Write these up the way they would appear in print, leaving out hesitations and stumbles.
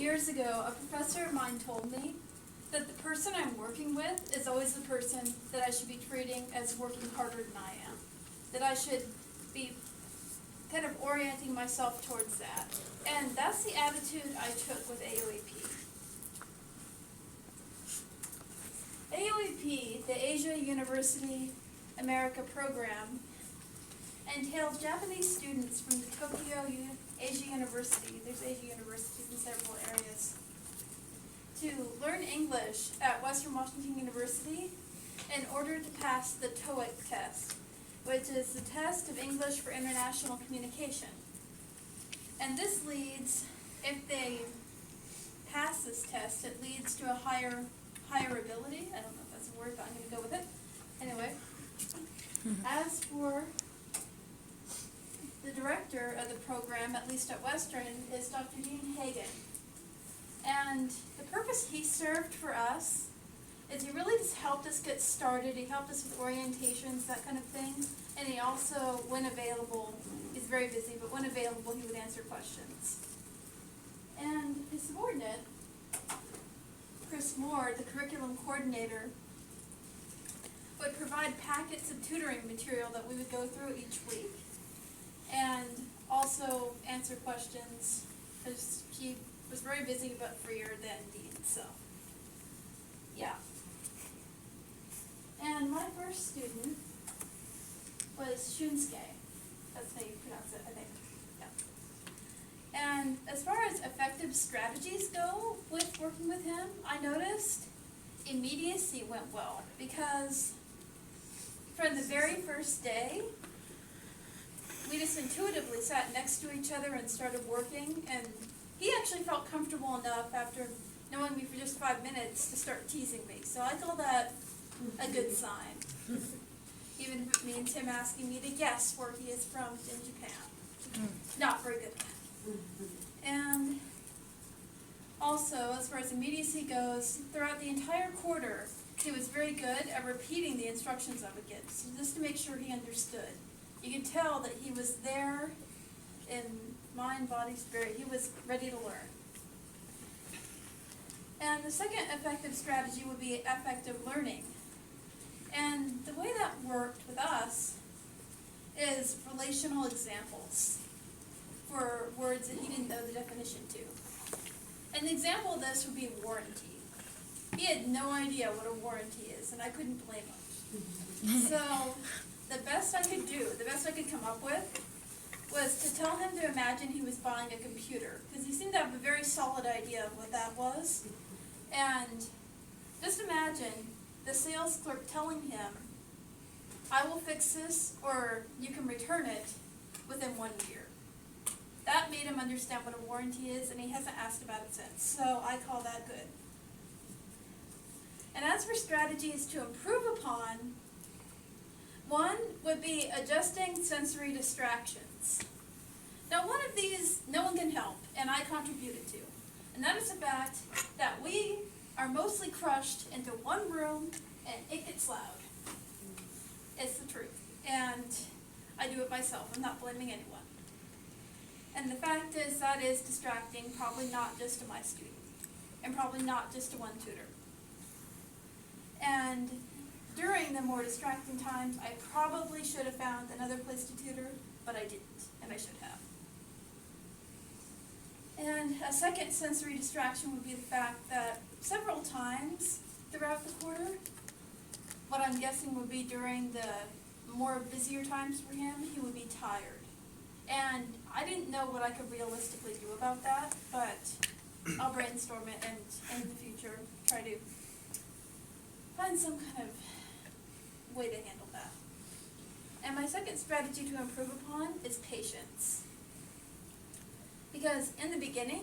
years ago, a professor of mine told me that the person I'm working with is always the person that I should be treating as working harder than I am. That I should be kind of orienting myself towards that. And that's the attitude I took with AOAP. AOAP, the Asia University America program, entails Japanese students from the Tokyo Asia University, there's Asia universities in several areas, to learn English at Western Washington University in order to pass the TOEIC test, which is the test of English for international communication. And this leads, if they pass this test, it leads to a higher ability. I don't know if that's a word, but I'm going to go with it. Anyway, as for the director of the program, at least at Western, is Dr. Dean Hagen. And the purpose he served for us is he really just helped us get started. He helped us with orientations, that kind of thing. And he also, when available, he's very busy, but when available, he would answer questions. And his subordinate, Chris Moore, the curriculum coordinator, would provide packets of tutoring material that we would go through each week and also answer questions, because he was very busy but freer than Dean, so yeah. And my first student was Shunsuke. That's how you pronounce it, I think. Yeah. And as far as effective strategies go with working with him, I noticed immediacy went well, because from the very first day, we just intuitively sat next to each other and started working, and he actually felt comfortable enough after knowing me for just 5 minutes to start teasing me. So I call that a good sign. Even if it means him asking me to guess where he is from in Japan. Not very good. And also, as far as immediacy goes, throughout the entire quarter, he was very good at repeating the instructions I would get, so just to make sure he understood. You could tell that he was there in mind, body, spirit. He was ready to learn. And the second effective strategy would be effective learning. And the way that worked with us is relational examples for words that he didn't know the definition to. An example of this would be warranty. He had no idea what a warranty is, and I couldn't blame him. So the best I could do, the best I could come up with, was to tell him to imagine he was buying a computer, because he seemed to have a very solid idea of what that was. And just imagine the sales clerk telling him, I will fix this, or you can return it within 1 year. That made him understand what a warranty is, and he hasn't asked about it since. So I call that good. And as for strategies to improve upon, one would be adjusting sensory distractions. Now, one of these no one can help, and I contributed to. And that is the fact that we are mostly crushed into one room and it gets loud. It's the truth. And I do it myself. I'm not blaming anyone. And the fact is that is distracting, probably not just to my student, and probably not just to one tutor. And during the more distracting times, I probably should have found another place to tutor, but I didn't, and I should have. And a second sensory distraction would be the fact that several times throughout the quarter, what I'm guessing would be during the more busier times for him, he would be tired. And I didn't know what I could realistically do about that, but I'll brainstorm it and in the future try to find some kind of way to handle that. And my second strategy to improve upon is patience. Because in the beginning,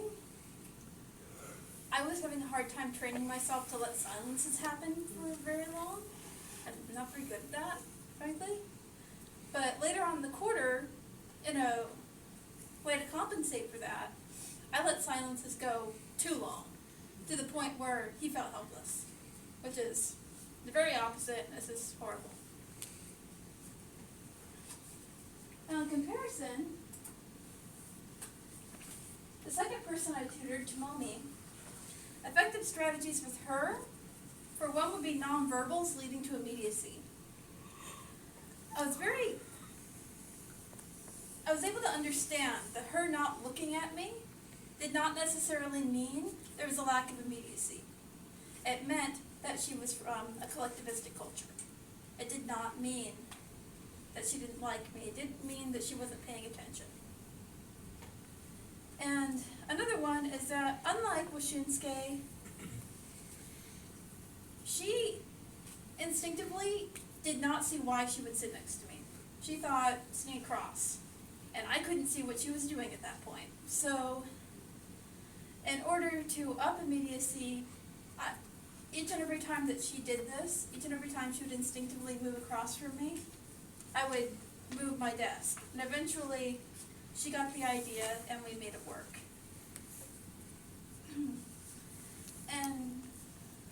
I was having a hard time training myself to let silences happen for very long. I'm not very good at that, frankly. But later on in the quarter, in a way to compensate for that, I let silences go too long, to the point where he felt helpless, which is the very opposite, and this is horrible. Now, in comparison, the second person I tutored, Tomomi, effective strategies with her, for one, would be nonverbals leading to immediacy. I was able to understand that her not looking at me did not necessarily mean there was a lack of immediacy. It meant that she was from a collectivistic culture. It did not mean that she didn't like me. It didn't mean that she wasn't paying attention. And another one is that, unlike Washinsuke, she instinctively did not see why she would sit next to me. She thought, sitting across. And I couldn't see what she was doing at that point. So, in order to up immediacy, each and every time that she did this, each and every time she would instinctively move across from me, I would move my desk. And eventually, she got the idea and we made it work. And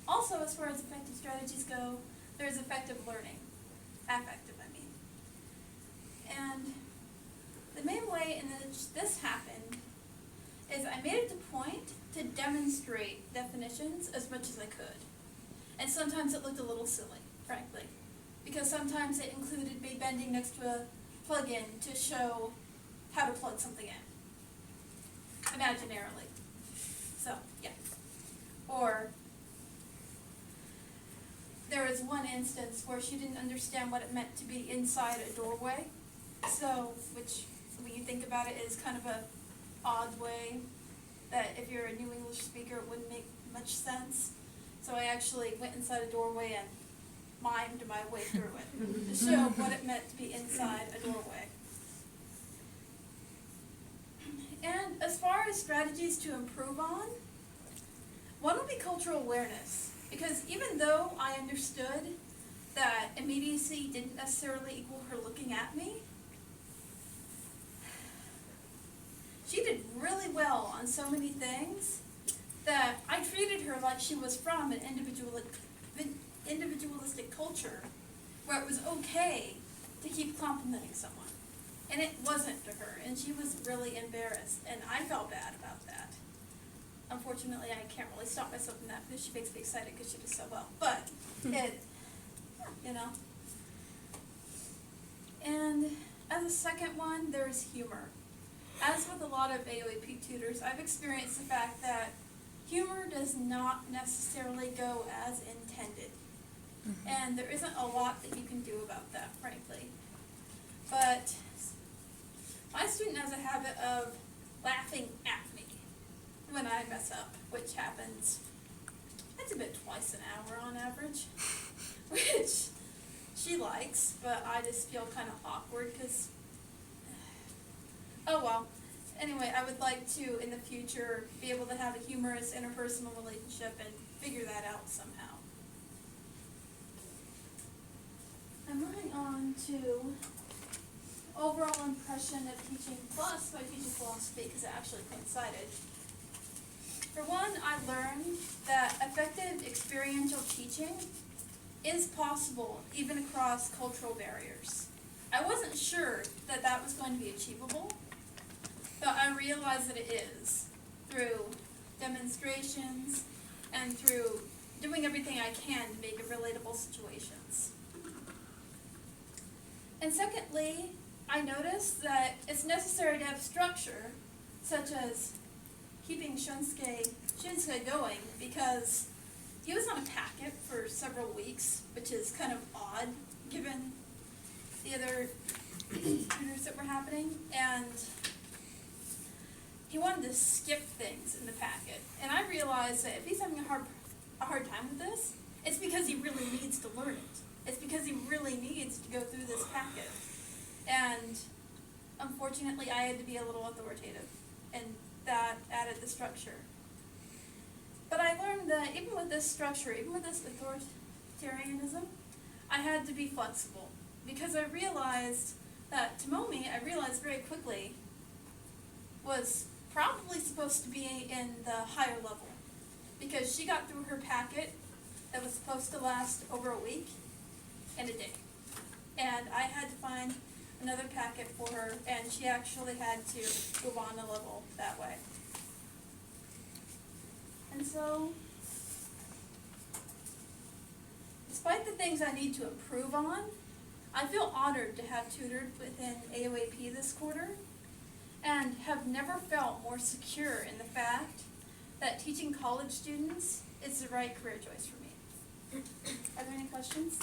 also, as far as effective strategies go, there's effective learning. Affective, I mean. And the main way in which this happened is I made it a point to demonstrate definitions as much as I could. And sometimes it looked a little silly, frankly, because sometimes it included me bending next to a plug-in to show how to plug something in, imaginarily. So, yeah. Or there was one instance where she didn't understand what it meant to be inside a doorway. So, which, when you think about it, is kind of a odd way that if you're a new English speaker, it wouldn't make much sense. So I actually went inside a doorway and mimed my way through it to show what it meant to be inside a doorway. And as far as strategies to improve on, one would be cultural awareness. Because even though I understood that immediacy didn't necessarily equal her looking at me, she did really well on so many things that I treated her like she was from an individualistic culture where it was okay to keep complimenting someone. And it wasn't to her, and she was really embarrassed, and I felt bad about that. Unfortunately, I can't really stop myself from that because she makes me excited because she does so well. But it, you know. And as a second one, there's humor. As with a lot of AOAP tutors, I've experienced the fact that humor does not necessarily go as intended. And there isn't a lot that you can do about that, frankly. But my student has a habit of laughing at me when I mess up, which happens, it's about twice an hour on average, which she likes, but I just feel kind of awkward because, oh well. Anyway, I would like to, in the future, be able to have a humorous interpersonal relationship and figure that out somehow. I'm moving on to overall impression of teaching plus my teaching philosophy because it actually coincided. For one, I learned that effective experiential teaching is possible even across cultural barriers. I wasn't sure that that was going to be achievable, but I realized that it is through demonstrations and through doing everything I can to make it relatable situations. And secondly, I noticed that it's necessary to have structure, such as keeping Shinsuke going, because he was on a packet for several weeks, which is kind of odd given the other tutors that were happening, and he wanted to skip things in the packet. And I realized that if he's having a hard time with this, it's because he really needs to learn it. It's because he really needs to go through this packet. And unfortunately, I had to be a little authoritative, and that added the structure. But I learned that even with this structure, even with this authoritarianism, I had to be flexible, because I realized that Tomomi, I realized very quickly, was probably supposed to be in the higher level, because she got through her packet that was supposed to last over a week in a day. And I had to find another packet for her, and she actually had to move on a level that way. And so, despite the things I need to improve on, I feel honored to have tutored within AOAP this quarter and have never felt more secure in the fact that teaching college students is the right career choice for me. Are there any questions?